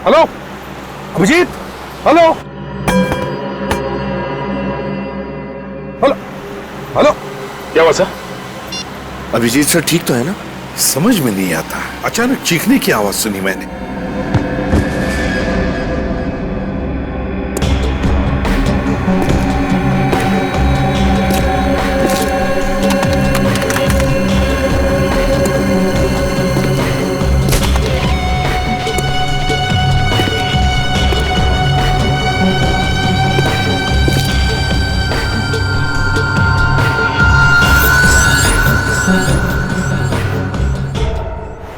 Hello Abhijit, hello hello hello. क्या हुआ sir? Abhijit sir ठीक तो है ना? समझ में नहीं आता, अचानक चीखने की आवाज सुनी मैंने।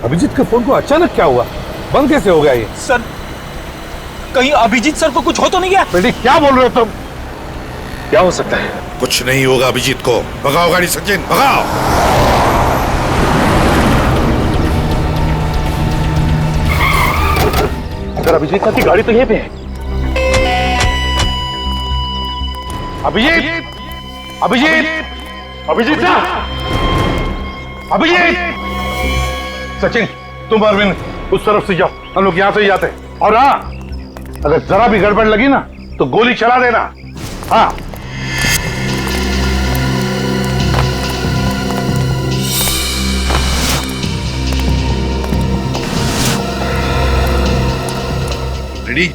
अभिजीत के फोन को अचानक क्या हुआ? बंद कैसे हो गया ये? सर, कहीं अभिजीत सर को कुछ हो तो नहीं गया? बेटी क्या बोल रहे हो तुम? क्या हो सकता है? कुछ नहीं होगा अभिजीत को। भगाओ गाड़ी सचिन, भगाओ। अगर अभिजीत की गाड़ी तो यहीं पे है। अभिजीत, अभिजीत, अभिजीत साहब, अभिजीत। सचिन, तुम अरविंद उस तरफ से जाओ, हम लोग यहां से ही जाते हैं। और हाँ, अगर जरा भी गड़बड़ लगी ना तो गोली चला देना। हाँ। रेडी?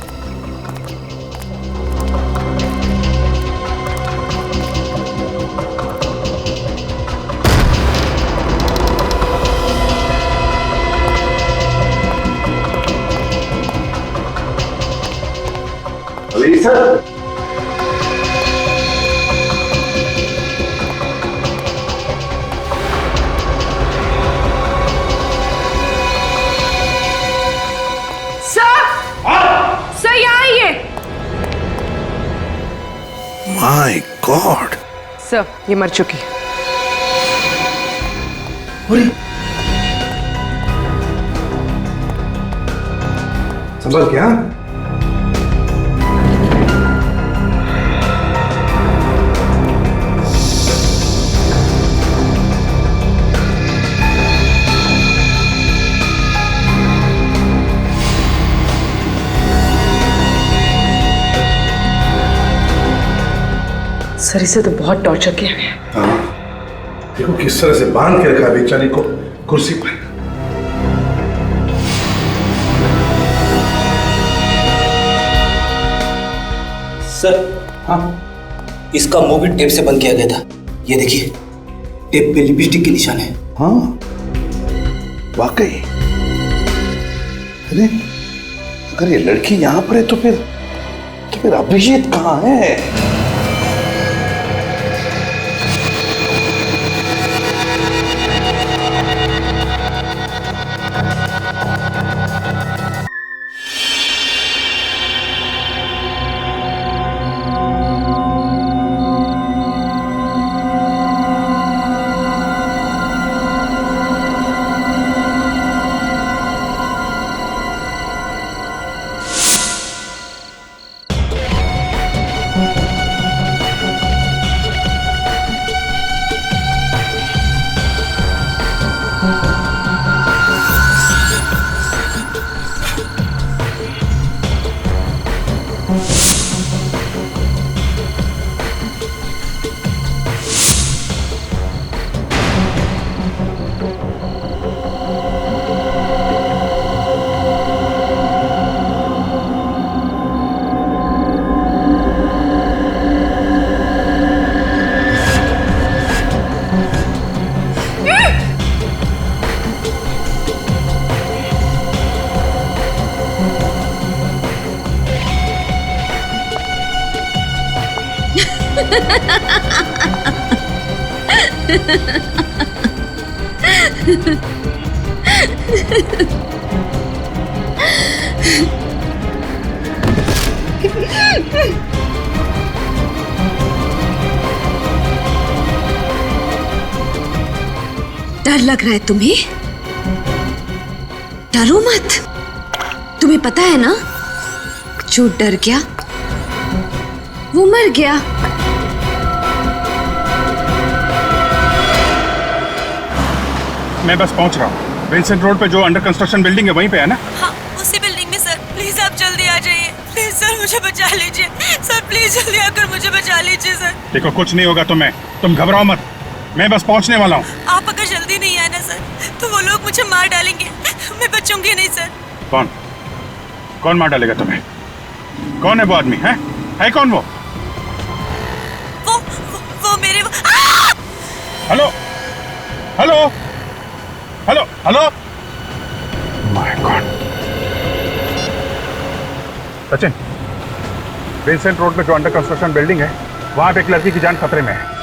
सर, सर यहाँ आइए। माय गॉड, सर ये मर चुकी है। संभल क्या? सर इसे तो बहुत टॉर्चर किया है। हाँ, देखो किस तरह से बांध के रखा बेचारी को कुर्सी पर। सर, हाँ, इसका मुंह भी टेप से बंद किया गया था। ये देखिए, टेप पे लिपस्टिक के निशान है। हाँ वाकई। अरे अगर ये लड़की यहाँ पर है तो फिर अभिजीत कहाँ है? डर लग रहा है तुम्हें? डरो मत। तुम्हें पता है ना, जो डर गया वो मर गया। मैं बस पहुंच रहा हूँ। विंसेंट रोड पे जो अंडर कंस्ट्रक्शन बिल्डिंग है वहीं पे है ना? हाँ, उसी बिल्डिंग में सर। प्लीज आप जल्दी आ जाइए। प्लीज सर मुझे बचा लीजिए। सर प्लीज जल्दी आकर मुझे बचा लीजिए सर। देखो कुछ नहीं होगा तुम्हें, तुम घबराओ मत, मैं बस पहुंचने वाला हूँ। आप अगर जल्दी नहीं आए ना सर तो वो लोग मुझे मार डालेंगे, मैं बचूंगी नहीं सर। कौन कौन मार डालेगा तुम्हें? कौन है वो आदमी? है कौन वो? वो मेरे hello hello hello hello, my God. Sachin, Vincent road पे जो अंडर कंस्ट्रक्शन बिल्डिंग है वहां पे एक लड़की की जान खतरे में है।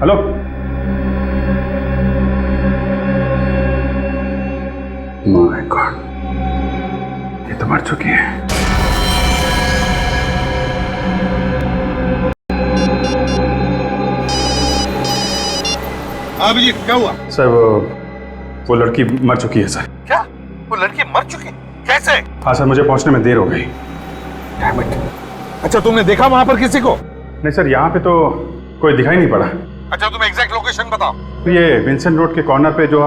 हेलो, माय गॉड, ये तो मर चुकी है। अभिजीत, क्या हुआ? सर वो लड़की मर चुकी है सर। क्या? वो लड़की मर चुकी? कैसे? हाँ सर, मुझे पहुंचने में देर हो गई। अच्छा, तुमने देखा वहां पर किसी को? नहीं सर, यहाँ पे तो कोई दिखाई नहीं पड़ा। अच्छा, तुम एग्जैक्ट लोकेशन बताओ। तो ये विंसेंट रोड के कॉर्नर पे जो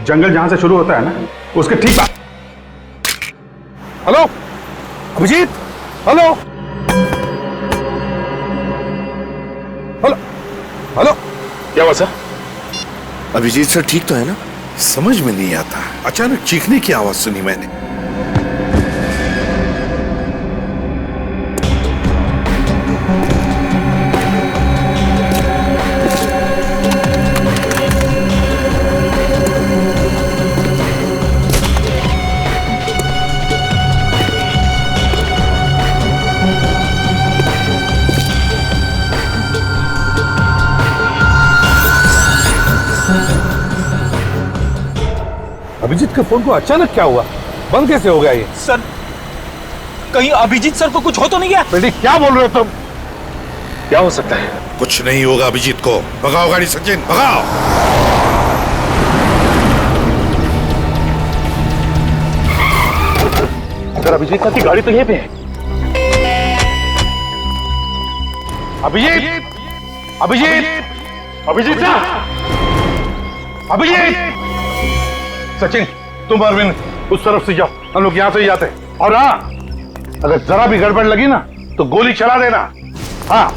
जंगल जहां से शुरू होता है ना, उसके ठीक पास। Hello Abhijit, hello hello hello, क्या हुआ सर? अभिजीत सर ठीक तो है ना? समझ में नहीं आता, अचानक चीखने की आवाज सुनी मैंने। अभिजीत के फोन को अचानक क्या हुआ? बंद कैसे हो गया ये? सर कहीं अभिजीत सर को कुछ हो तो नहीं गया? बेटी, क्या बोल रहे हो तुम? क्या हो सकता है? कुछ नहीं होगा अभिजीत को। भगाओ गाड़ी सचिन, भगाओ। अगर अभिजीत की गाड़ी तो यहीं पे है। अभिजीत, अभिजीत, अभिजीत साहब, अभिजीत। सचिन, तुम अरविंद उस तरफ से जाओ, हम लोग यहां से ही जाते हैं। और हाँ, अगर जरा भी गड़बड़ लगी ना तो गोली चला देना। हाँ।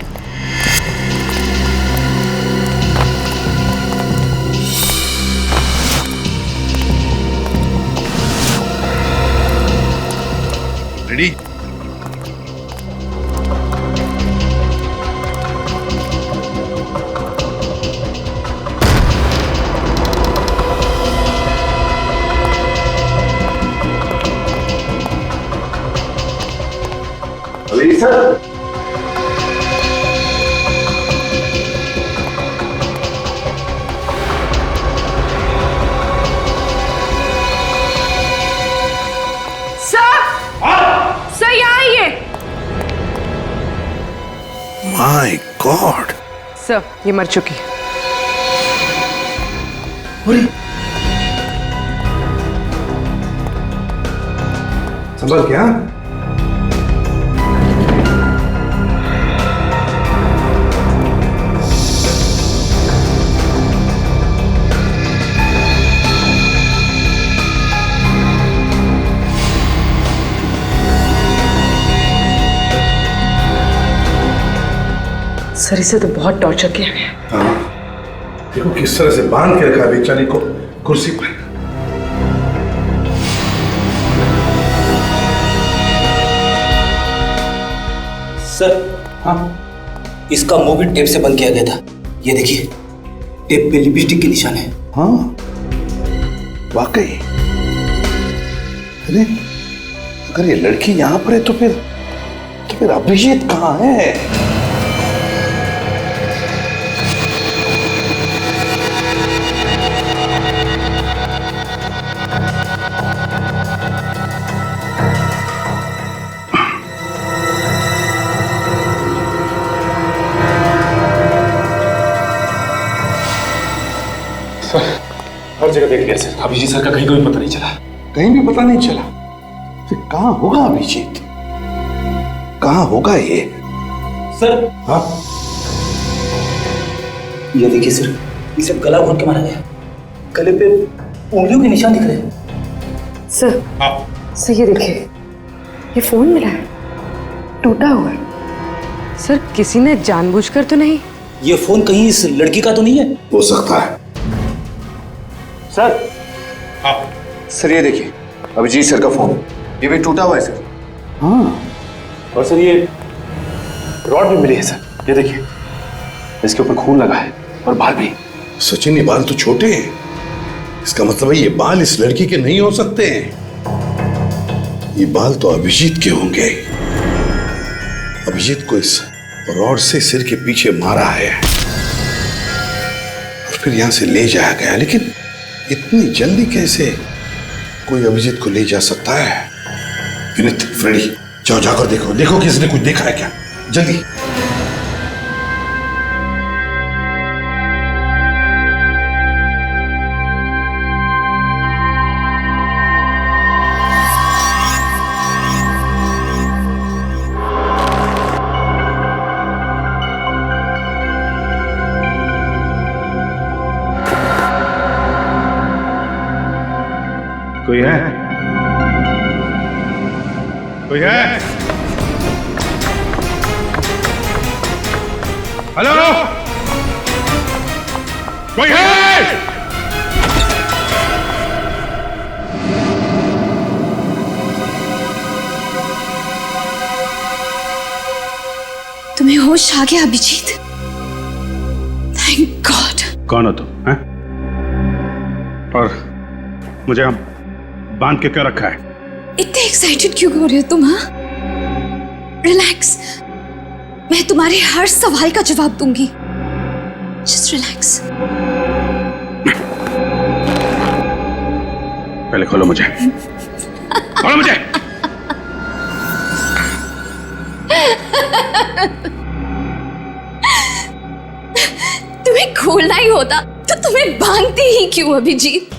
रेडी? अभिजीत सर, सर यहाँ आइए। माय गॉड, सर ये मर चुकी है। संभल क्या? सर इसे तो बहुत टॉर्चर किया है। देखो किस तरह से बांध के रखा है बेचारी को कुर्सी पर। सर इसका मुंह भी टेप से बंद किया गया था। ये देखिए टेप पे लिपस्टिक के निशान है। हाँ वाकई। अरे अगर ये लड़की यहाँ पर है तो फिर अभिजीत कहाँ है? हर जगह देख लिया सर, अभिजीत सर का कहीं कोई पता नहीं चला। कहीं भी पता नहीं चला। फिर कहाँ होगा अभिजीत? कहाँ होगा ये? सर हाँ ये देखिए सर, इसे गला घोट के मारा गया। गले पे उंगलियों के निशान दिख रहे हैं। सर ये देखिए, ये फोन मिला है, टूटा हुआ है। सर किसी ने जानबूझकर तो नहीं? ये फोन कहीं इस लड़की का तो नहीं है? हो सकता है। सर ये देखिए अभिजीत सर का फोन, ये भी टूटा हुआ है सर। हाँ और सर ये रॉड भी मिली है सर, ये देखिए इसके ऊपर खून लगा है और बाल भी। सचिन ये बाल तो छोटे हैं, इसका मतलब है ये बाल इस लड़की के नहीं हो सकते हैं। ये बाल तो अभिजीत के होंगे। अभिजीत को इस रॉड से सिर के पीछे मारा है और फिर यहां से ले जाया गया। लेकिन इतनी जल्दी कैसे कोई अभिजीत को ले जा सकता है? विनीत, फ्रेडी, जाओ जाकर देखो, देखो किसने कुछ देखा है क्या, जल्दी। कोई है? कोई है? हेलो, कोई है? तुम्हें होश आ गया अभिजीत? Thank God. कौन हो तुम? हैं? और मुझे हम बांध के क्यों रखा है? इतने एक्साइटेड क्यों हो रहे हो तुम? हाँ रिलैक्स, मैं तुम्हारे हर सवाल का जवाब दूंगी। Just relax. पहले खोलो मुझे, खोलो मुझे। तुम्हें खोलना ही होता तो तुम्हें बांधती ही क्यों अभिजीत?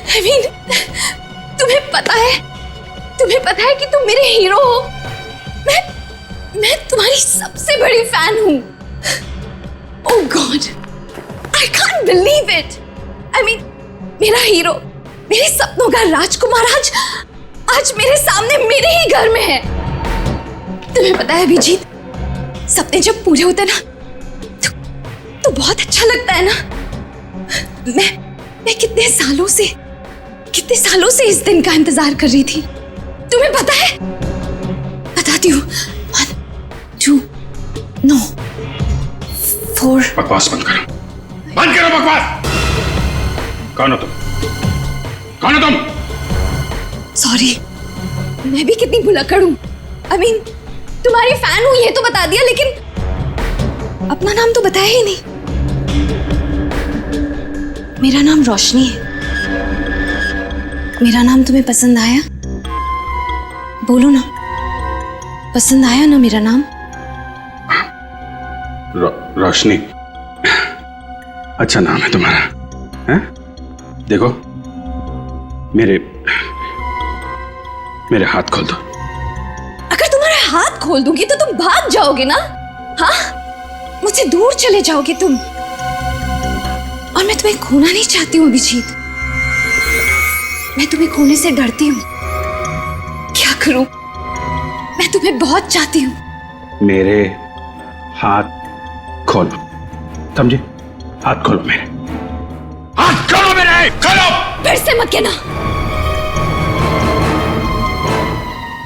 I mean, तुम्हें पता है कि तुम मेरे हीरो हो। मैं तुम्हारी सबसे बड़ी फैन हूं। Oh God, I can't believe it. I mean, मेरा हीरो, मेरे सपनों का राजकुमार आज मेरे सामने मेरे ही घर में है। तुम्हें पता है अभिजीत, सपने जब पूरे होते ना तो बहुत अच्छा लगता है ना। मैं कितने सालों से इस दिन का इंतजार कर रही थी। तुम्हें पता है? बताती हूँ। 1, 2, no, 4। बकवास बंद करो, बंद करो बकवास। कौन हो तुम? कौन हो तुम? सॉरी, मैं भी कितनी भुलक्कड़ हूँ। I mean, तुम्हारी फैन हूं ये तो बता दिया, लेकिन अपना नाम तो बताया ही नहीं। मेरा नाम रोशनी है। मेरा नाम तुम्हें पसंद आया? बोलो ना, पसंद आया ना मेरा नाम? रोशनी, अच्छा नाम है तुम्हारा, हैं? देखो, मेरे हाथ खोल दो। अगर तुम्हारे हाथ खोल दूंगी तो तुम भाग जाओगे ना? हाँ, मुझसे दूर चले जाओगे तुम। और मैं तुम्हें खोना नहीं चाहती हूँ अभिजीत। मैं तुम्हें खोने से डरती हूँ। क्या करूं? मैं तुम्हें बहुत चाहती हूँ। मेरे हाथ खोलो, समझे? हाथ खोलो मेरे, हाथ खोलो मेरे, खोलो। फिर से मत कहना।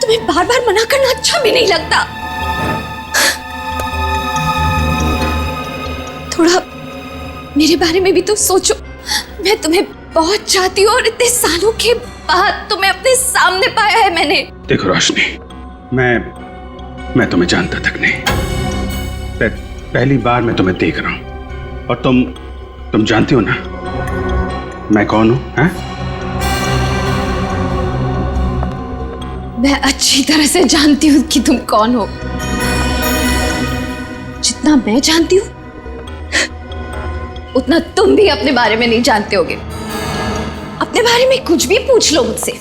तुम्हें बार बार मना करना अच्छा भी नहीं लगता। थोड़ा मेरे बारे में भी तो सोचो। मैं तुम्हें बहुत चाहती हूँ और इतने सालों के बाद तुम्हें अपने सामने पाया है मैंने। देखो रोशनी, मैं तुम्हें जानता तक नहीं। पहली बार मैं तुम्हें देख रहा हूं और तुम जानती हो ना मैं कौन हूं? हैं? मैं अच्छी तरह से जानती हूँ कि तुम कौन हो। जितना मैं जानती हूँ उतना तुम भी अपने बारे में नहीं जानते होगे। अपने बारे में कुछ भी पूछ लो मुझसे।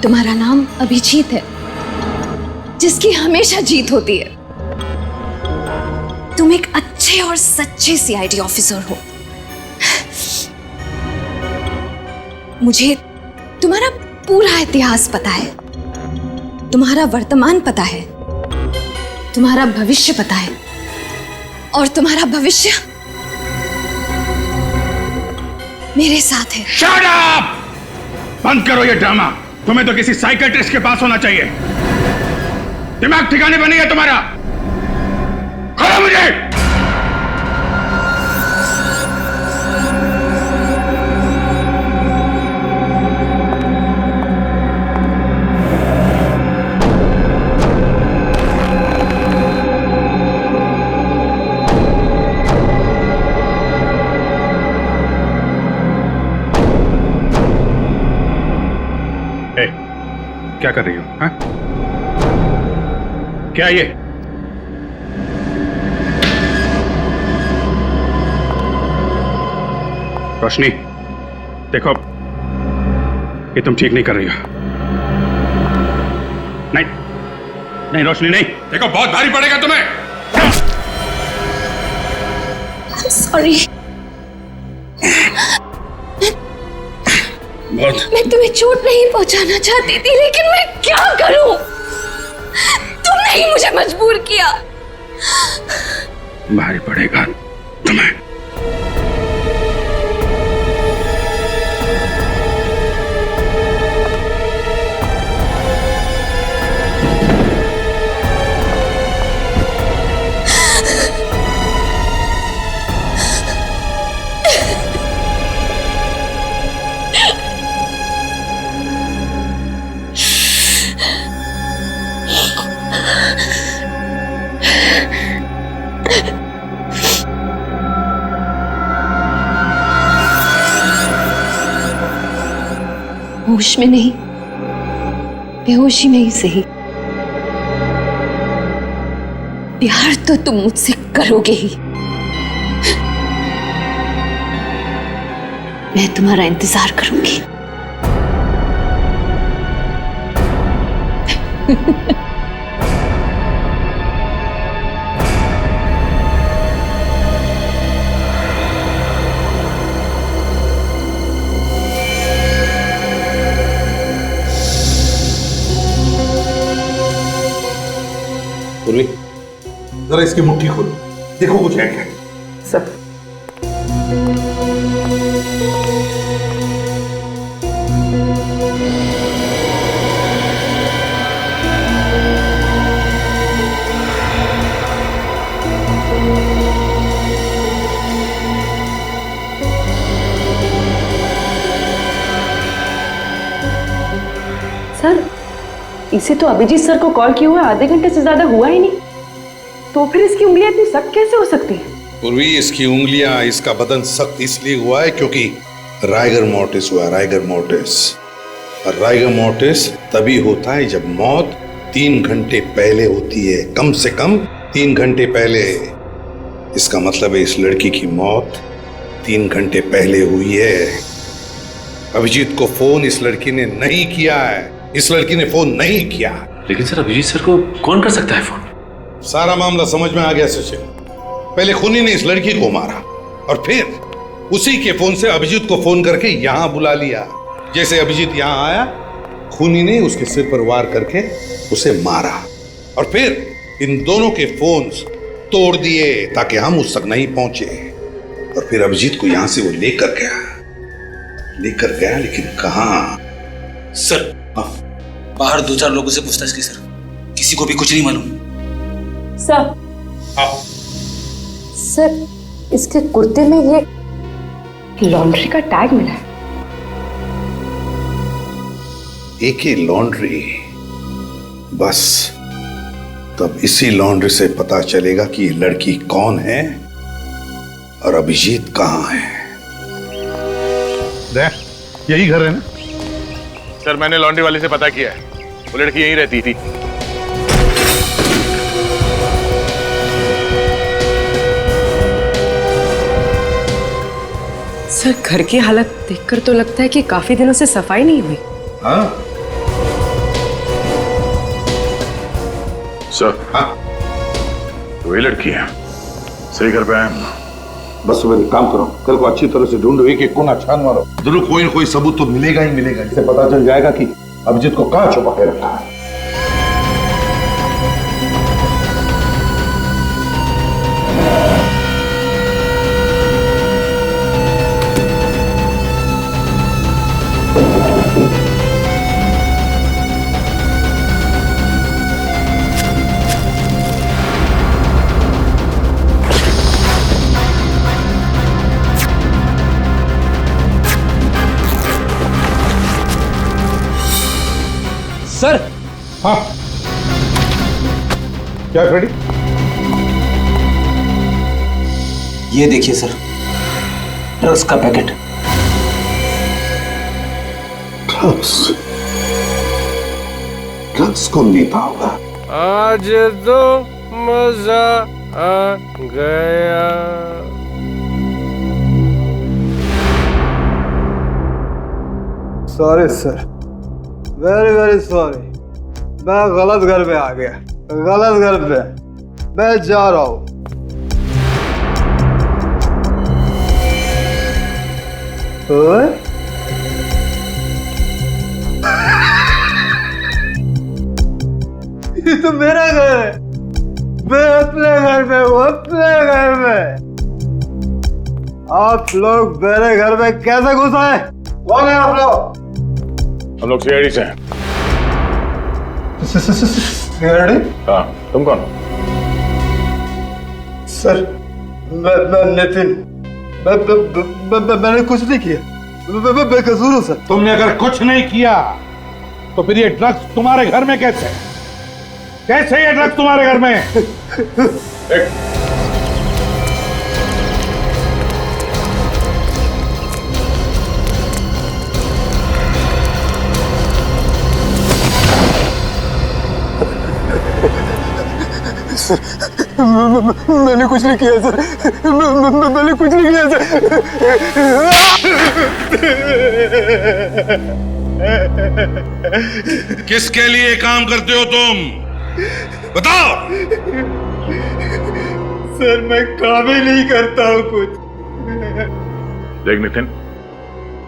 तुम्हारा नाम अभिजीत है, जिसकी हमेशा जीत होती है। तुम एक अच्छे और सच्चे सीआईडी ऑफिसर हो। मुझे तुम्हारा पूरा इतिहास पता है, तुम्हारा वर्तमान पता है, तुम्हारा भविष्य पता है, और तुम्हारा भविष्य मेरे साथ है। Shut up! बंद करो ये ड्रामा। तुम्हें तो किसी साइकियाट्रिस्ट के पास होना चाहिए। दिमाग ठिकाने पर नहीं है तुम्हारा। खोलो मुझे। क्या कर रही हो? हाँ? क्या ये? रोशनी, देखो, ये तुम ठीक नहीं कर रही हो। नहीं नहीं रोशनी, नहीं। देखो, बहुत भारी पड़ेगा तुम्हें। सॉरी। मैं तुम्हें चोट नहीं पहुंचाना चाहती थी, लेकिन मैं क्या करूं? तुमने ही मुझे मजबूर किया। भारी पड़ेगा तुम्हें। होश में नहीं, बेहोशी में ही सही, प्यार तो तुम मुझसे करोगे ही। मैं तुम्हारा इंतजार करूंगी। पूर्वी, जरा इसकी मुट्ठी खोलो, देखो कुछ है क्या। सब सर, इसे तो अभिजीत सर को कॉल किए हुए आधे घंटे से ज्यादा हुआ ही नहीं, तो फिर इसकी उंगलियां इतनी सख्त कैसे हो सकती है? पूर्वी, इसकी उंगलियां, इसका बदन सख्त इसलिए हुआ है क्योंकि राइगर मोर्टिस हुआ, राइगर मोर्टिस। और राइगर मोर्टिस तभी होता है जब मौत 3 घंटे पहले होती है, कम से कम 3 घंटे पहले। इसका मतलब है इस लड़की की मौत 3 घंटे पहले हुई है। अभिजीत को फोन इस लड़की ने नहीं किया है, इस लड़की ने फोन नहीं किया। लेकिन सर, अभिजीत सर को कौन कर सकता है फोन? सारा मामला समझ में आ गया सचिन। पहले खूनी ने इस लड़की को मारा और फिर उसी के फोन से अभिजीत को फोन करके यहां बुला लिया। जैसे अभिजीत यहां आया, खूनी ने उसके सिर पर वार करके उसे मारा और फिर इन दोनों के फोन्स तोड़ दिए ताकि हम उस तक नहीं पहुंचे। और फिर अभिजीत को यहां से वो लेकर गया, लेकिन कहां? सर, बाहर 2-4 लोगों से पूछताछ की सर, किसी को भी कुछ नहीं मालूम। सर, सर, इसके कुर्ते में ये लॉन्ड्री का टैग मिला है। एके लॉन्ड्री? बस तब इसी लॉन्ड्री से पता चलेगा कि ये लड़की कौन है और अभिजीत कहां है। यही घर है ना? सर, मैंने लॉन्ड्री वाले से पता किया है, वो लड़की यहीं रहती थी। सर, घर की हालत देखकर तो लगता है कि काफी दिनों से सफाई नहीं हुई। हाँ? सर, हाँ, वही लड़की है, सही घर पे आए हम। बस सुबह एक काम करो, कल को अच्छी तरह से ढूंढो, एक एक कोना छान मारो, जरूर कोई ना कोई सबूत तो मिलेगा ही मिलेगा, जिससे पता चल जाएगा कि अभिजीत को कहां छुपा के रखा है। सर, हाँ, क्या फ्रेडी? ये देखिए सर, ड्रग्स का पैकेट। ड्रग्स कौन देता होगा? आज तो मजा आ गया। Sorry sir, very very sorry. मैं गलत घर पे आ गया, गलत घर पे। मैं जा रहा हूं। ये तो मेरा घर है, मैं अपने घर पे हूँ, अपने घर में। आप लोग मेरे घर में कैसे घुस आए? कौन है आप लोग? हम लोग सीआईडी से हैं। सीआईडी? हाँ, तुम कौन हो? सर, मैं नितिन। मैंने कुछ नहीं किया, मैं बेकसूर हूँ सर। तुमने अगर कुछ नहीं किया तो फिर ये ड्रग्स तुम्हारे घर में कैसे? कैसे ये ड्रग्स तुम्हारे घर में? मैंने कुछ नहीं किया सर, मैंने कुछ नहीं किया सर। किसके लिए काम करते हो तुम? बताओ। सर, मैं काम ही नहीं करता हूँ कुछ। देख नितिन,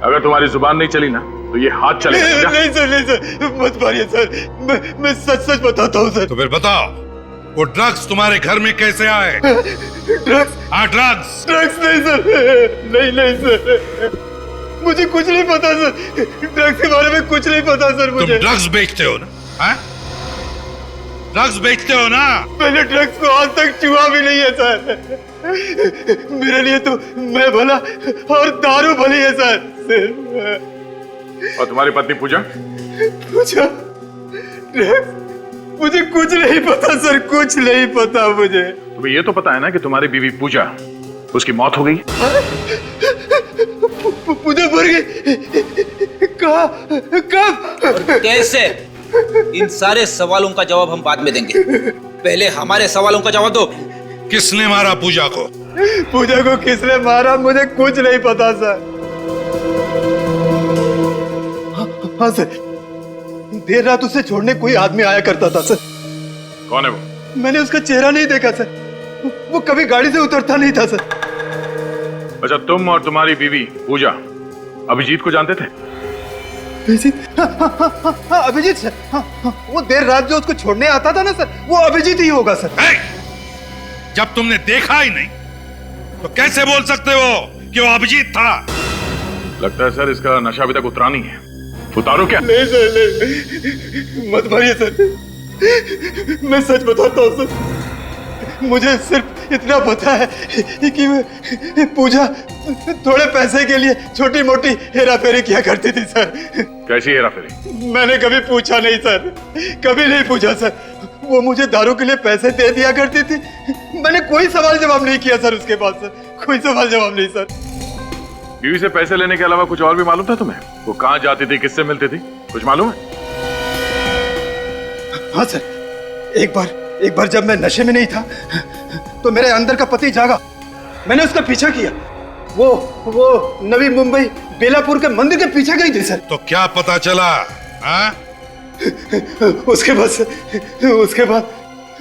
अगर तुम्हारी जुबान नहीं चली ना तो ये हाथ चलेगा। नहीं सर, नहीं सर, मत मारिए सर। मैं सच सच बताता हूँ सर। तो फिर बताओ, वो ड्रग्स तुम्हारे घर में कैसे आए? ड्रग्स? हाँ, ड्रग्स। ड्रग्स नहीं सर, नहीं सर, मुझे कुछ नहीं पता सर। ड्रग्स के बारे में कुछ नहीं पता सर मुझे। तुम ड्रग्स बेचते हो ना? हाँ? ड्रग्स बेचते हो ना? मैंने ड्रग्स को आज तक छुआ भी नहीं है सर। मेरे लिए तो मैं भला और दारू भली है सर। और तुम्हारी पत्नी पूजा? पूजा मुझे कुछ नहीं पता सर, कुछ नहीं पता मुझे। तुम्हें ये तो पता है ना कि तुम्हारी बीवी पूजा, उसकी मौत हो गई। पूजा मर गई? कब? कैसे? इन सारे सवालों का जवाब हम बाद में देंगे, पहले हमारे सवालों का जवाब दो। किसने मारा पूजा को? पूजा को किसने मारा मुझे कुछ नहीं पता सर। हाँ सर, देर रात उसे छोड़ने कोई आदमी आया करता था सर। कौन है वो? मैंने उसका चेहरा नहीं देखा सर, वो कभी गाड़ी से उतरता नहीं था सर। अच्छा, तुम और तुम्हारी बीवी पूजा अभिजीत को जानते थे? अभिजीत? हाँ, अभिजीत सर। वो देर रात जो उसको छोड़ने आता था ना सर, वो अभिजीत ही होगा सर। जब तुमने देखा ही नहीं तो कैसे बोल सकते हो कि वो अभिजीत था? लगता है सर इसका नशा अभी तक उतरा नहीं है। उतारो क्या? नहीं सर, नहीं, मत मारिए सर, मैं सच बताता हूँ सर। मुझे सिर्फ इतना पता है कि पूजा थोड़े पैसे के लिए छोटी मोटी हेरा फेरी किया करती थी सर। कैसी हेरा फेरी? मैंने कभी पूछा नहीं सर, कभी नहीं पूछा सर। वो मुझे दारू के लिए पैसे दे दिया करती थी, मैंने कोई सवाल जवाब नहीं किया सर उसके बाद सर, कोई सवाल जवाब नहीं सर। बीवी से पैसे लेने के अलावा कुछ और भी मालूम था तुम्हें? वो कहाँ जाती थी, किससे मिलती थी, कुछ मालूम है? हाँ सर, एक बार जब मैं नशे में नहीं था तो मेरे अंदर का पति जागा, मैंने उसका पीछा किया। वो नवी मुंबई बेलापुर के मंदिर के पीछे गई थी सर। तो क्या पता चला? हाँ? उसके बाद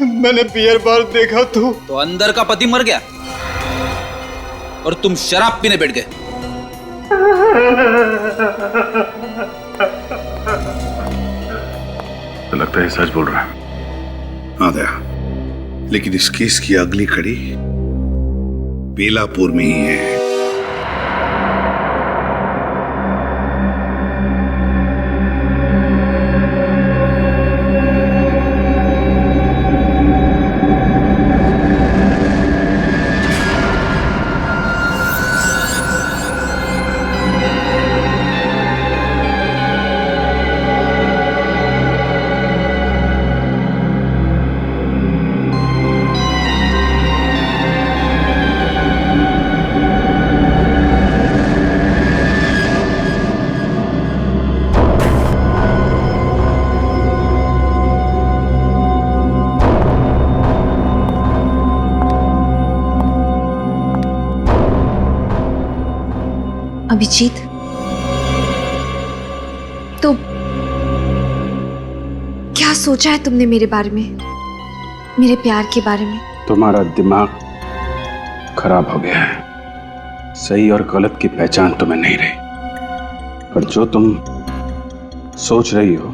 मैंने बियर बार देखा तो अंदर का पति मर गया और तुम शराब पीने बैठ गए। तो लगता है सच बोल रहा है। हाँ दया, लेकिन इस केस की अगली कड़ी बेलापुर में ही है। अभिजीत, तो क्या सोचा है तुमने मेरे बारे में, मेरे प्यार के बारे में? तुम्हारा दिमाग खराब हो गया है। सही और गलत की पहचान तुम्हें नहीं रही। पर जो तुम सोच रही हो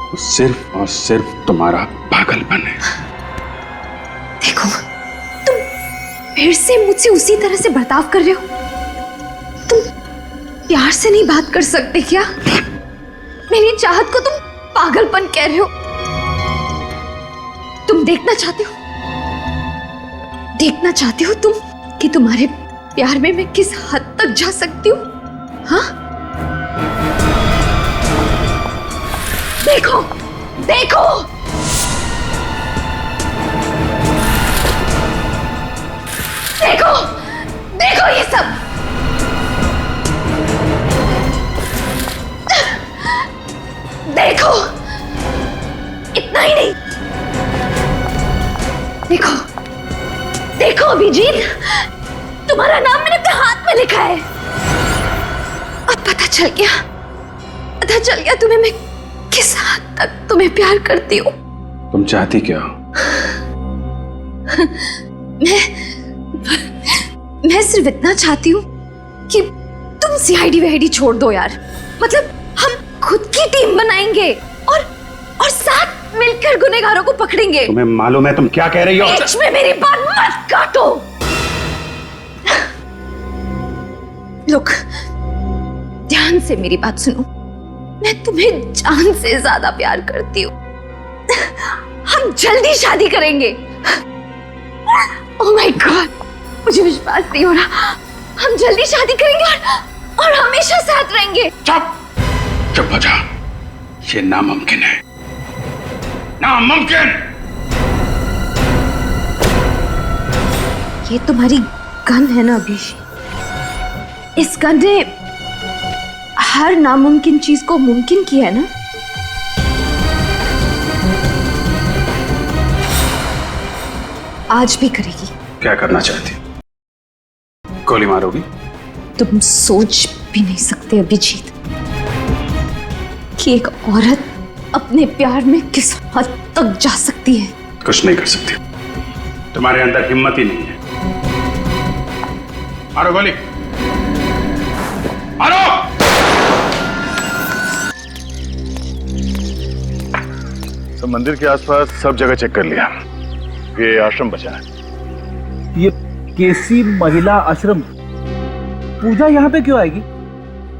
वो सिर्फ और सिर्फ तुम्हारा पागलपन है। देखो, तुम फिर से मुझसे उसी तरह से बर्ताव कर रहे हो। तुम प्यार से नहीं बात कर सकते क्या? मेरी चाहत को तुम पागलपन कह रहे हो। तुम देखना चाहते हो तुम कि तुम्हारे प्यार में मैं किस हद तक जा सकती हूँ? हाँ, देखो देखो, देखो देखो ये सब। देखो, इतना ही नहीं, देखो देखो अभिजीत, तुम्हारा नाम मैंने अपने हाथ में लिखा है। अब पता चल गया तुम्हें मैं किस हद तक तुम्हें प्यार करती हूँ। तुम चाहती क्या हो? मैं सिर्फ इतना चाहती हूँ कि तुम सीआईडी वीआईडी छोड़ दो यार। मतलब हम खुद की टीम बनाएंगे और साथ मिलकर गुनहगारों को पकड़ेंगे। तुम्हें मालूम है तुम क्या कह रही हो? बीच में मेरी बात मत काटो। लोग, ध्यान से मेरी बात सुनो। मैं तुम्हें जान से ज्यादा प्यार करती हूँ। हम जल्दी शादी करेंगे। ओह माय गॉड, मुझे विश्वास नहीं हो रहा। हम जल्दी शादी करेंगे और हमेशा साथ रहेंगे। चुप हो जा। ये नामुमकिन है, नामुमकिन। ये तुम्हारी गन है ना अभिषेक? इस गन ने हर नामुमकिन चीज को मुमकिन किया है ना? आज भी करेगी। क्या करना चाहती हो? गोली मारोगी? तुम सोच भी नहीं सकते अभिजीत कि एक औरत अपने प्यार में किस हद तक जा सकती है। कुछ नहीं कर सकती, तुम्हारे अंदर हिम्मत ही नहीं है। मारो गोली, मारो। तो मंदिर के आसपास सब जगह चेक कर लिया, ये आश्रम बचा है। ये केसी महिला आश्रम, पूजा यहाँ पे क्यों आएगी?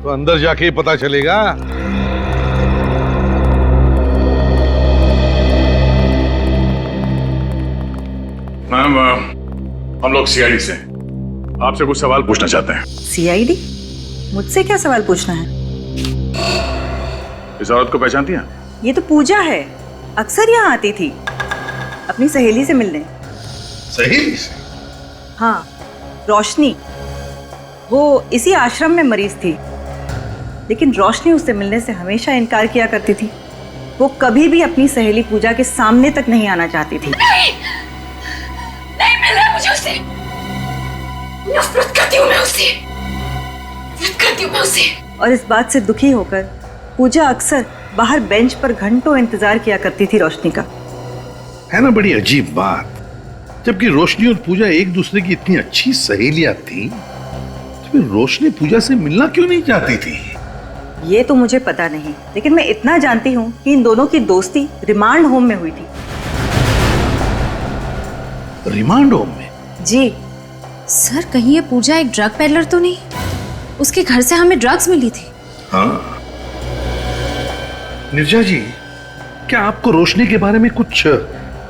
तो अंदर जाके ही पता चलेगा। मैम, हम लोग सीआईडी से आपसे कुछ सवाल पूछना चाहते हैं। सीआईडी? मुझसे क्या सवाल पूछना है? इस औरत को पहचानती हैं? ये तो पूजा है, अक्सर यहाँ आती थी अपनी सहेली से मिलने। सहेली से? हाँ, रोशनी। वो इसी आश्रम में मरीज थी, लेकिन रोशनी उससे मिलने से हमेशा इनकार किया करती थी। वो कभी भी अपनी सहेली पूजा के सामने तक नहीं आना चाहती थी। नहीं मिलना है मुझे उससे। नफरत करती हूँ मैं उससे, नफरत करती हूँ मैं उससे। और इस बात से दुखी होकर पूजा अक्सर बाहर बेंच पर घंटों इंतजार किया करती थी रोशनी का। है ना बड़ी अजीब बात, जबकि रोशनी और पूजा एक दूसरे की इतनी अच्छी सहेलियां थी, तो फिर रोशनी पूजा से मिलना क्यों नहीं चाहती थी? ये तो मुझे पता नहीं, लेकिन मैं इतना जानती हूँ कि इन दोनों की दोस्ती रिमांड होम में हुई थी। रिमांड होम में? जी। सर, कहीं ये पूजा एक ड्रग पेडलर तो नहीं? उसके घर से हमें ड्रग्स मिली थी। हाँ। निर्जा जी, क्या आपको रोशनी के बारे में कुछ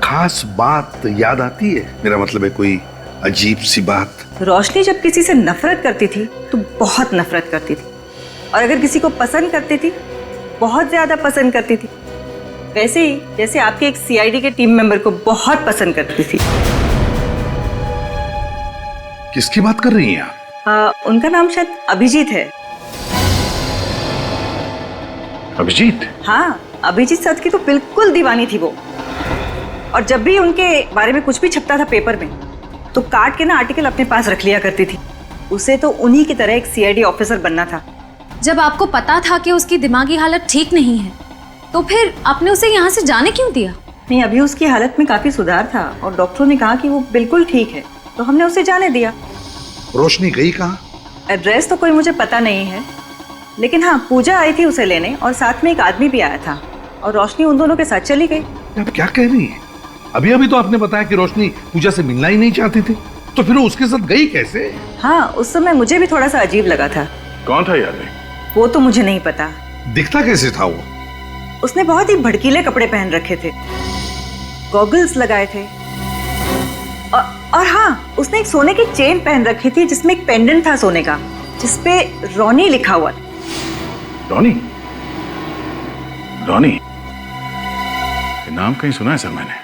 खास बात याद आती है? मेरा मतलब है कोई अजीब सी बात। रोशनी जब किसी से नफरत करती थी तो बहुत नफरत करती थी, और अगर किसी को पसंद करती थी बहुत ज्यादा पसंद करती थी। वैसे ही जैसे आपके एक सीआईडी के टीम मेंबर को बहुत पसंद करती थी। किसकी बात कर रही हैं आप? उनका नाम शायद अभिजीत है। अभिजीत? हाँ, अभिजीत सर की तो बिल्कुल दीवानी थी वो। और जब भी उनके बारे में कुछ भी छपता था पेपर में, तो काट के ना आर्टिकल अपने पास रख लिया करती थी। उसे तो उन्हीं की तरह एक सीआईडी ऑफिसर बनना था। जब आपको पता था कि उसकी दिमागी हालत ठीक नहीं है, तो फिर आपने उसे यहाँ से जाने क्यों दिया? नहीं, अभी उसकी हालत में काफी सुधार था और डॉक्टरों ने कहा कि वो बिल्कुल ठीक है, तो हमने उसे जाने दिया। रोशनी गई कहाँ? एड्रेस तो कोई मुझे पता नहीं है, लेकिन हाँ, पूजा आई थी उसे लेने और साथ में एक आदमी भी आया था, और रोशनी उन दोनों के साथ चली गई। आप क्या कह रही हैं? अभी अभी तो आपने बताया कि रोशनी पूजा से मिलना ही नहीं चाहती थी, तो फिर वो उसके साथ गई कैसे? हाँ, उस समय मुझे भी थोड़ा सा अजीब लगा था। कौन था ये आदमी? वो तो मुझे नहीं पता। दिखता कैसे था वो? उसने बहुत ही भड़कीले कपड़े पहन रखे थे, गॉगल्स लगाए थे, और हाँ, उसने एक सोने की चेन पहन रखी थी जिसमें एक पेंडेंट था सोने का, जिसपे रॉनी लिखा हुआ था। रॉनी? रॉनी? ये नाम कहीं सुना है सर मैंने।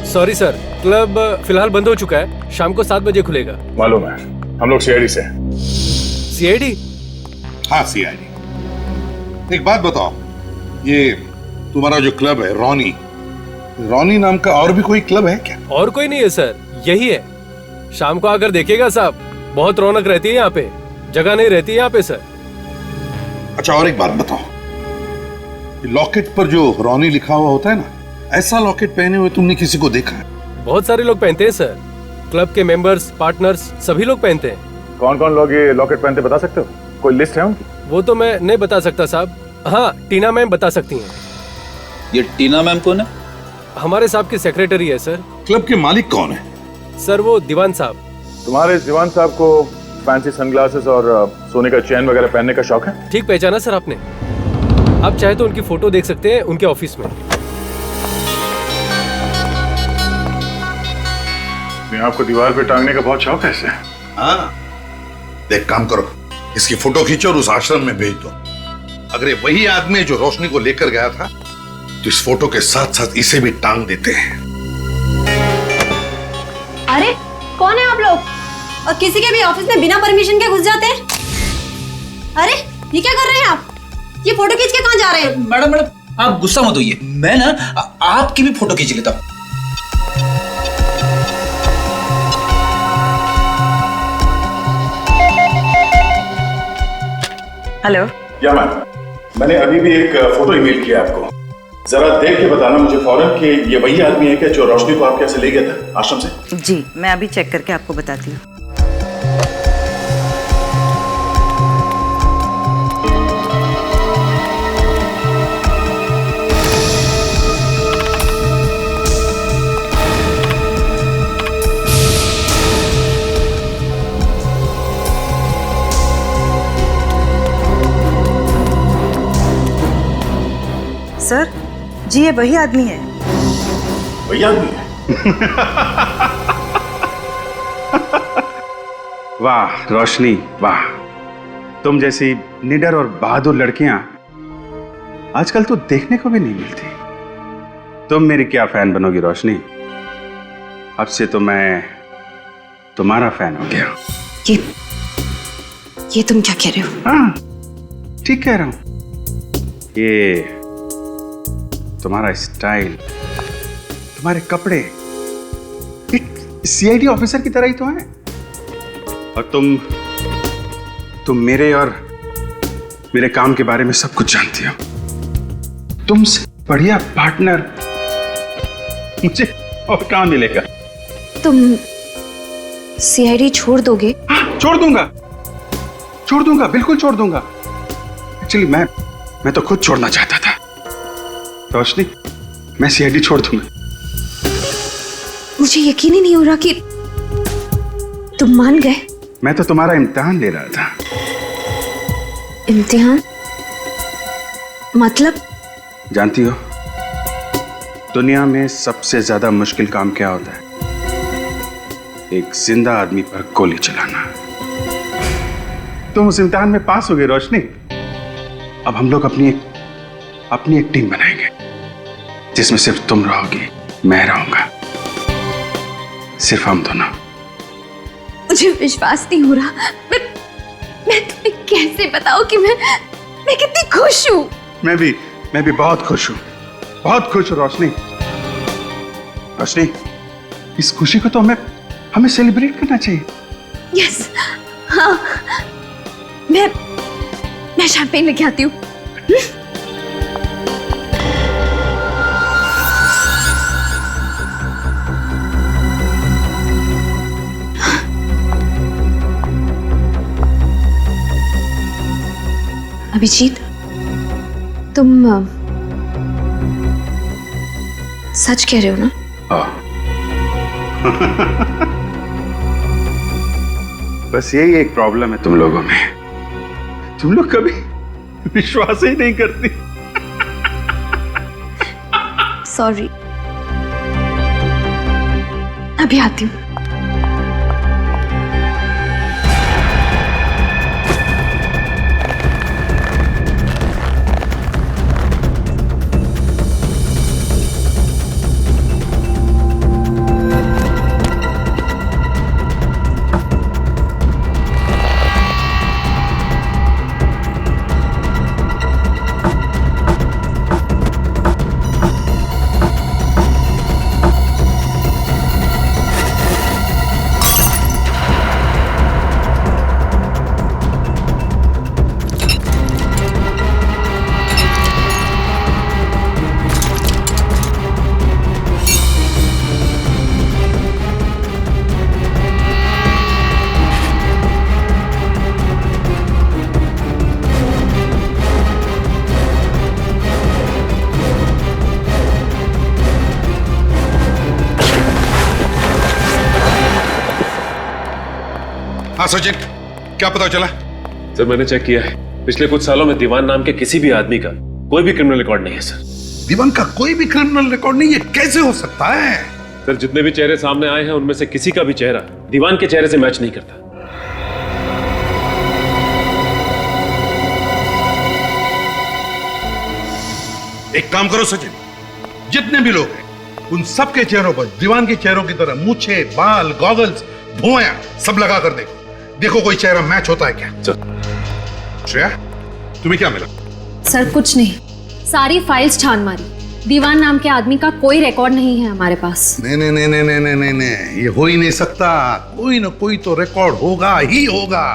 सॉरी सर, क्लब फिलहाल बंद हो चुका है, शाम को 7 बजे खुलेगा। मालूम है, हम लोग सीआईडी से। सीआईडी? हाँ, सीआईडी। एक बात बताओ, ये तुम्हारा जो क्लब है रॉनी, रॉनी नाम का और भी कोई क्लब है क्या? और कोई नहीं है सर, यही है। शाम को आकर देखिएगा साहब, बहुत रौनक रहती है यहाँ पे, जगह नहीं रहती है यहाँ पे सर। अच्छा, और एक बात बताओ, लॉकेट पर जो रॉनी लिखा हुआ होता है ना, ऐसा लॉकेट पहने हुए तुमने किसी को देखा है? बहुत सारे लोग पहनते हैं सर, क्लब के मेंबर्स, पार्टनर्स सभी लोग पहनते हैं। कौन कौन लोग ये लॉकेट पहनते बता सकते हो? कोई लिस्ट है उनकी? वो तो मैं नहीं बता सकता साहब। हाँ, टीना मैम बता सकती हैं। ये टीना मैम कौन है? हमारे साहब की सेक्रेटरी है सर। क्लब के मालिक कौन है? सर वो दीवान साहब। तुम्हारे इस दीवान साहब को फैंसी सनग्लासेस और सोने का चेन वगैरह पहनने का शौक है? ठीक पहचाना सर आपने। आप चाहे तो उनकी फोटो देख सकते हैं उनके ऑफिस में। आपको दीवार पे टांगने का बहुत शौक है इसे? हाँ, देख काम करो, इसकी फोटो खींचो और उस आश्रम में भेज दो। अगर ये वही आदमी है जो रोशनी को लेकर गया था तो इस फोटो के साथ साथ इसे भी टांग देते हैं। अरे कौन है आप लोग? और किसी के भी ऑफिस में बिना परमिशन के घुस जाते हैं? अरे ये क्या कर रहे हैं आप? ये फोटो खींच के कहाँ जा रहे हैं? मैडम आप गुस्सा मत होइए, मैं ना आपकी भी फोटो खींच लेता हूँ। हेलो। या मैम, मैंने अभी भी एक फोटो ईमेल किया आपको, जरा देख के बताना मुझे फौरन कि ये वही आदमी है क्या जो रोशनी को आपके यहाँ से ले गया था आश्रम से? जी मैं अभी चेक करके आपको बताती हूँ। सर जी ये वही आदमी है। वही आदमी है? वाह रोशनी वाह, तुम जैसी निडर और बहादुर लड़कियां आजकल तो देखने को भी नहीं मिलती। तुम मेरी क्या फैन बनोगी रोशनी, अब से तो मैं तुम्हारा फैन हो गया। ये तुम क्या कह रहे हो? हाँ ठीक कह रहा हूं। ये तुम्हारा स्टाइल, तुम्हारे कपड़े एक सीआईडी ऑफिसर की तरह ही तो है। और तुम मेरे और मेरे काम के बारे में सब कुछ जानती हो। तुमसे बढ़िया पार्टनर मुझे और कहां मिलेगा? तुम सीआईडी छोड़ दोगे? हाँ, छोड़ दूंगा, बिल्कुल छोड़ दूंगा। एक्चुअली मैं तो खुद छोड़ना चाहता था रोशनी, मैं सीआईडी छोड़ दूंगा। मुझे यकीन ही नहीं हो रहा कि तुम मान गए। मैं तो तुम्हारा इम्तिहान ले रहा था। इम्तिहान मतलब? जानती हो दुनिया में सबसे ज्यादा मुश्किल काम क्या होता है? एक जिंदा आदमी पर गोली चलाना। तुम उस इम्तिहान में पास हो गए रोशनी। अब हम लोग अपनी एक टीम बनाएंगे जिसमें सिर्फ तुम रहोगी, मैं रहूंगा, सिर्फ हम दोनों। मुझे विश्वास नहीं हो रहा। मैं तुम्हें कैसे बताऊं कि मैं कितनी खुश हूं। मैं भी बहुत खुश हूं, बहुत खुश हूं रोशनी। इस खुशी को तो हमें सेलिब्रेट करना चाहिए। यस हाँ, मैं शैंपेन लेके आती हूँ। अभिजीत तुम सच कह रहे हो ना? बस यही एक प्रॉब्लम है तुम लोगों में, तुम लोग कभी विश्वास ही नहीं करती। सॉरी, अभी आती हूँ। हाँ सचिन, क्या पता चला? सर मैंने चेक किया है, पिछले कुछ सालों में दीवान नाम के किसी भी आदमी का कोई भी क्रिमिनल रिकॉर्ड नहीं है सर। दीवान का कोई भी क्रिमिनल रिकॉर्ड नहीं है? कैसे हो सकता है? सर जितने भी चेहरे सामने आए हैं उनमें से किसी का भी चेहरा दीवान के चेहरे से मैच नहीं करता। एक काम करो सचिन, जितने भी लोग हैं उन सबके चेहरों पर दीवान के चेहरों की तरह मूछे, बाल, गॉगल्स, भुआं सब लगा कर देखो कोई चेहरा मैच होता है क्या। श्रेया, तुम्हें क्या मिला? सर कुछ नहीं, सारी फाइल्स छान मारी, दीवान नाम के आदमी का कोई रिकॉर्ड नहीं है हमारे पास। नहीं नहीं नहीं नहीं नहीं नहीं नहीं, ये हो ही नहीं सकता। कोई ना कोई तो रिकॉर्ड होगा ही होगा।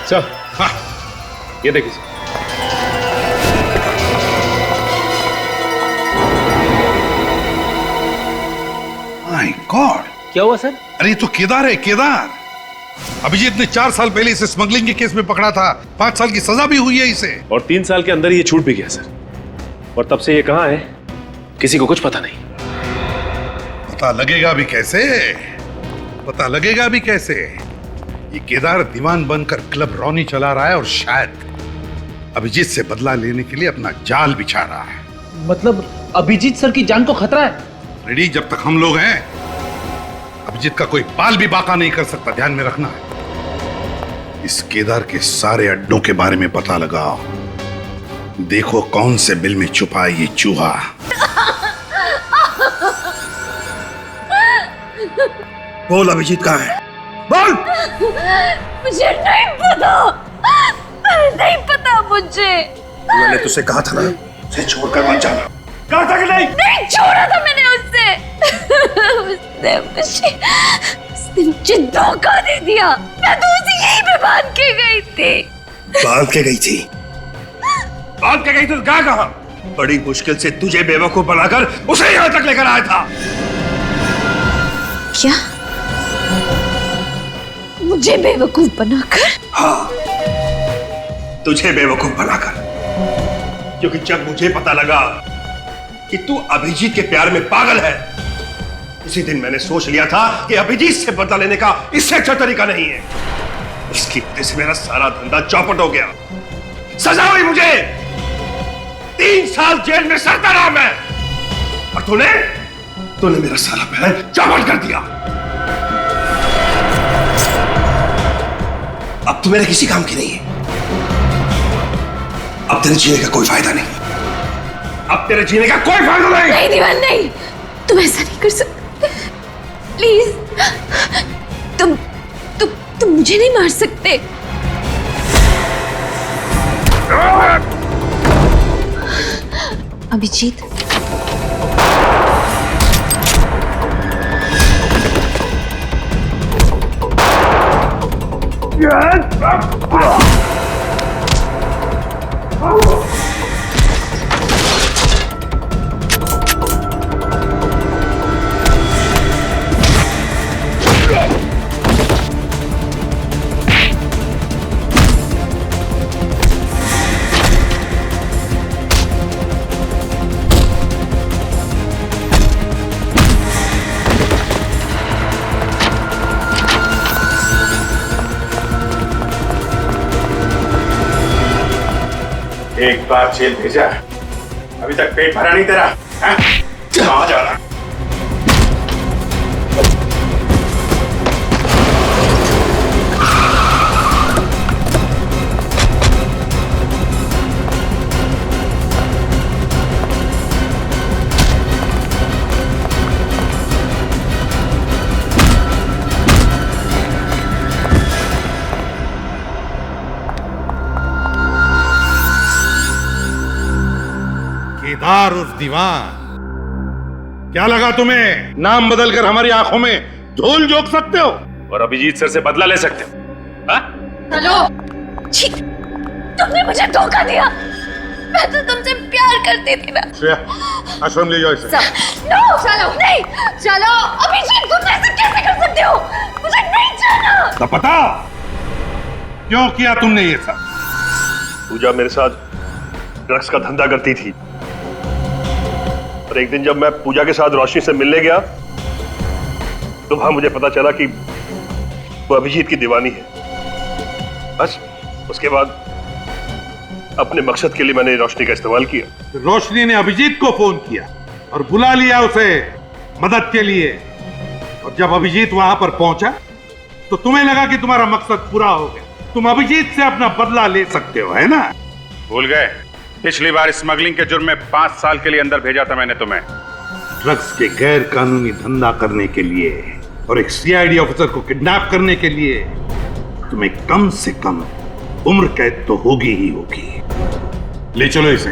सर हाँ, ये देखिए सर। माय गॉड, क्या हुआ सर? अरे ये तो केदार है, केदार। अभिजीत ने 4 साल पहले इसे स्मगलिंग के केस में पकड़ा था, 5 साल की सजा भी हुई है इसे। और 3 साल के अंदर ये छूट भी गया सर। और तब से ये कहाँ है किसी को कुछ पता नहीं। पता लगेगा भी कैसे? पता लगेगा भी कैसे? ये केदार दीवान बनकर क्लब रॉनी चला रहा है और शायद अभिजीत से बदला लेने के लिए अपना जाल बिछा रहा है। मतलब अभिजीत सर की जान को खतरा है? रेडी, जब तक हम लोग हैं अभिजीत का कोई बाल भी बाका नहीं कर सकता, ध्यान में रखना है। इस केदार के सारे अड्डों के बारे में पता लगाओ, देखो कौन से बिल में छुपा है ये चूहा। बोल अभिजीत कहाँ है? बोल। मुझे नहीं पता, नहीं पता मुझे। मैंने तुझसे कहा था ना, उसे छोड़कर मत जाना। कहा था कि नहीं? नहीं छोड़ा था मैंने उसने मुझे धोखा दे दिया। मैं तो उसे यहीं पे बांध के गई थी। बांध के गई थी? बांध के गई तो कहाँ? बड़ी मुश्किल से तुझे बेवकूफ बनाकर उसे यहाँ तक लेकर आया था। क्या? मुझे बेवकूफ बनाकर? हाँ, तुझे बेवकूफ बनाकर। क्योंकि जब मुझे पता लगा कि तू अभिजीत के प्यार में पागल है, उसी दिन मैंने सोच लिया था कि अभिजीत से बदला लेने का इससे अच्छा तरीका नहीं है। उसकी वजह से मेरा सारा धंधा चौपट हो गया, सजा हुई मुझे। 3 साल जेल में सड़ता रहा मैं, और तूने मेरा सारा प्लान चौपट कर दिया। अब तू मेरे किसी काम की नहीं है। अब तेरे जीने का कोई फायदा नहीं। अब तेरे जीने का कोई फायदा नहीं। नहीं दीवान, नहीं, तुम ऐसा नहीं कर सकते। प्लीज, तुम मुझे नहीं मार सकते। अभिजीत, एक बार जेल भेजा, अभी तक पेट भरा नहीं तेरा? कहाँ जा रहा? केदार उस दीवान, क्या लगा तुम्हें नाम बदलकर हमारी आंखों में धूल झोंक सकते हो और अभिजीत सर से बदला ले सकते हो? हेलो, तुमने मुझे धोखा दिया। मैं तो तुमसे प्यार करती थी ना। श्रेया, आश्रम ले जाओ इसे। नो, चलो नहीं, चलो अभिजीत, तुम ऐसा कैसे कर सकते हो? मुझे नहीं जाना। तो पता क्यों किया तुमने ये सब? पूजा मेरे साथ ड्रग्स का धंधा करती थी और एक दिन जब मैं पूजा के साथ रोशनी से मिलने गया तो वहां मुझे पता चला कि वो अभिजीत की दीवानी है। बस उसके बाद अपने मकसद के लिए मैंने रोशनी का इस्तेमाल किया। रोशनी ने अभिजीत को फोन किया और बुला लिया उसे मदद के लिए, और जब अभिजीत वहां पर पहुंचा तो तुम्हें लगा कि तुम्हारा मकसद पूरा हो गया, तुम अभिजीत से अपना बदला ले सकते हो, है ना? भूल गए पिछली बार स्मगलिंग के जुर्म में 5 साल के लिए अंदर भेजा था मैंने तुम्हें। ड्रग्स के गैर कानूनी धंधा करने के लिए और एक सीआईडी ऑफिसर को किडनैप करने के लिए तुम्हें कम से कम उम्र कैद तो होगी ही होगी। ले चलो इसे।